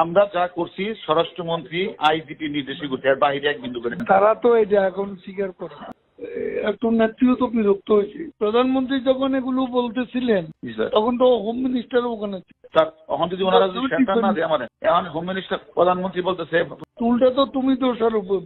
আমরা যা করছি স্বরাষ্ট্রমন্ত্রী আইজিপি নির্দেশিত করতে, এর বাইরে এক বিন্দু করে। তারা তো এটা এখন স্বীকার করে না। একটু নেত্রীও তো বিরক্ত হয়েছে। প্রধানমন্ত্রী যখন এগুলো বলতেছিলেন তখন তো হোম মিনিস্টার ওখানে স্যার, এখন যদি ওনারা যদি সেন্টার না দেয়, মানে এখন হোম মিনিস্টার প্রধানমন্ত্রী বলতেছে, উল্টা তো তুমি দোষার উপর।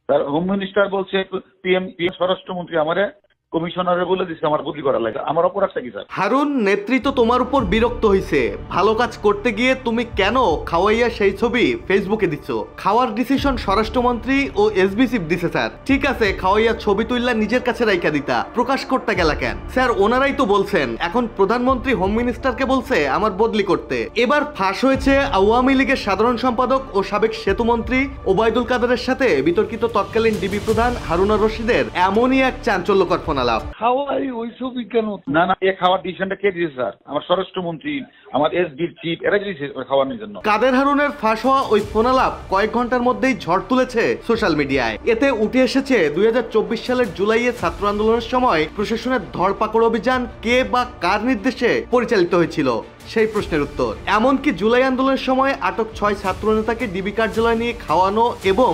স্যার হোম মিনিস্টার বলছে পিএম স্বরাষ্ট্রমন্ত্রী আমারে কমিশনারে বলে দিচ্ছে আমার বদলি করা লাগে। আমার অপরাধটা কি স্যার? হারুন, নেতৃত্ব তোমার উপর বিরক্ত হইছে। ভালো কাজ করতে গিয়ে তুমি কেন খাওয়াইয়া সেই ছবি ফেসবুকে দিচ্ছ? খাওয়ার ডিসিশন স্বরাষ্ট্রমন্ত্রী ও এসবি চিফ দিছে স্যার। ঠিক আছে, খাওয়াইয়া ছবি তুললা নিজের কাছে রাইখা দিতা, প্রকাশ করতে গেলা কেন? স্যার ওনারাই তো বলছেন, এখন প্রধানমন্ত্রী হোম মিনিস্টারকে বলছে আমার বদলি করতে। এবার ফাঁস হয়েছে আওয়ামী লীগের সাধারণ সম্পাদক ও সাবেক সেতুমন্ত্রী ওবায়দুল কাদেরের সাথে বিতর্কিত তৎকালীন ডিবি প্রধান হারুনুর রশিদের এমনই এক চাঞ্চল্যকর ফোনালাপ। খাওয়াই ওই ছবি কেন? না না, এ খাওয়ার ডিসিশনটা কে দিয়েছে স্যার? আমার স্বরাষ্ট্রমন্ত্রী, আমার এসবির চিফ, এরা দিয়েছে খাওয়ানোর জন্য। কাদের হারুনের ফাঁস হওয়া ওই ফোনালাপ কয়েক ঘন্টার মধ্যেই ঝড় তুলেছে সোশ্যাল মিডিয়ায়। এতে উঠে এসেছে 2024 সালের জুলাইয়ে ছাত্র আন্দোলনের সময় প্রশাসনের ধরপাকড় অভিযান কে বা কার নির্দেশে পরিচালিত হয়েছিল সেই প্রশ্নের উত্তর। এমনকি জুলাই আন্দোলনের সময় আটক 6 ছাত্র নেতাকে ডিবি কার্যালয় নিয়ে খাওয়ানো এবং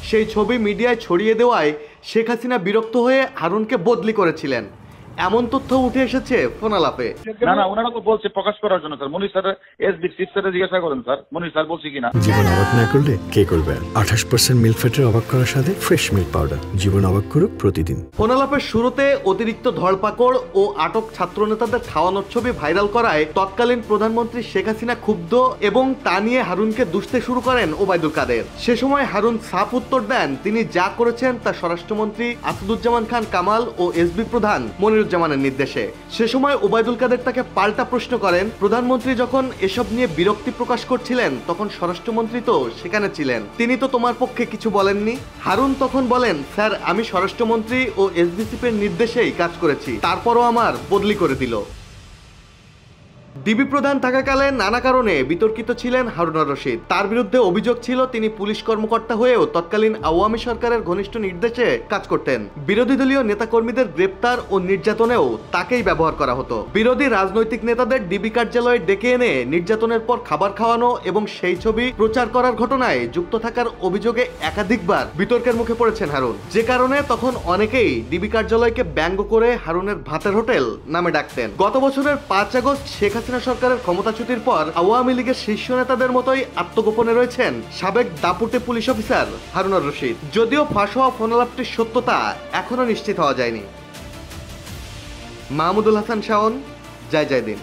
সেই ছবি মিডিয়ায় ছড়িয়ে দেওয়ায় শেখ হাসিনা বিরক্ত হয়ে হারুনকে বদলি করেছিলেন, এমন তথ্য উঠে এসেছে ফোনালাপে। না না, ওনারা তো বলছে প্রকাশ করার জন্য স্যার। মনির স্যার এসবি চিফ স্যার জিজ্ঞাসা করেন স্যার, মনির স্যার বলছে কিনা। জীবন অবাক না করলে কে করবে? 28% মিল্ক ফ্যাটের অবাক করার সাথে ফ্রেশ মিল্ক পাউডার। জীবন অবাক করুক প্রতিদিন। ফোনালাপের শুরুতে অতিরিক্ত ধরপাকড় ও আটক ছাত্র নেতাদের খাওয়ানোর ছবি ভাইরাল করায় তৎকালীন প্রধানমন্ত্রী শেখ হাসিনা ক্ষুব্ধ এবং তা নিয়ে হারুনকে দুষতে শুরু করেন ওবায়দুল কাদের। সে সময় হারুন সাফ উত্তর দেন, তিনি যা করেছেন তা স্বরাষ্ট্রমন্ত্রী আসাদুজ্জামান খান কামাল ও এসবি প্রধান মনিরুজ্জামানের নির্দেশে। সে সময় ওবায়দুল কাদের তাকে পাল্টা প্রশ্ন করেন, প্রধানমন্ত্রী যখন এসব নিয়ে বিরক্তি প্রকাশ করছিলেন তখন স্বরাষ্ট্রমন্ত্রী তো সেখানে ছিলেন, তিনি তো তোমার পক্ষে কিছু বলেননি। হারুন তখন বলেন, স্যার আমি স্বরাষ্ট্রমন্ত্রী ও এসবিসিপির নির্দেশেই কাজ করেছি, তারপরও আমার বদলি করে দিল। ডিবি প্রধান থাকাকালে নানা কারণে বিতর্কিত ছিলেন হারুনুর রশিদ। তার বিরুদ্ধে অভিযোগ ছিল তিনি পুলিশ কর্মকর্তা হয়েও তৎকালীন আওয়ামী সরকারের ঘনিষ্ঠ নির্দেশে কাজ করতেন। বিরোধী দলীয় নেতাকর্মীদের গ্রেপ্তার ও নির্যাতনেও তাকেই ব্যবহার করা হতো। বিরোধী রাজনৈতিক নেতাদের ডিবি কার্যালয়ে ডেকে এনে নির্যাতনের পর খাবার খাওয়ানো এবং সেই ছবি প্রচার করার ঘটনায় যুক্ত থাকার অভিযোগে একাধিকবার বিতর্কের মুখে পড়েছেন হারুন, যে কারণে তখন অনেকেই ডিবি কার্যালয়কে ব্যঙ্গ করে হারুনের ভাতের হোটেল নামে ডাকতেন। গত বছরের 5 আগস্ট শেখ হাসিনা সরকারের ক্ষমতাচ্যুতির পর আওয়ামী লীগের শীর্ষ নেতাদের মতোই আত্মগোপনে রয়েছেন সাবেক দাপুটে পুলিশ অফিসার হারুনুর রশিদ। যদিও ফাঁস হওয়া ফোনালাপটির সত্যতা এখনো নিশ্চিত হওয়া যায়নি। মাহমুদুল হাসান শাওন, জয় জয় দিন।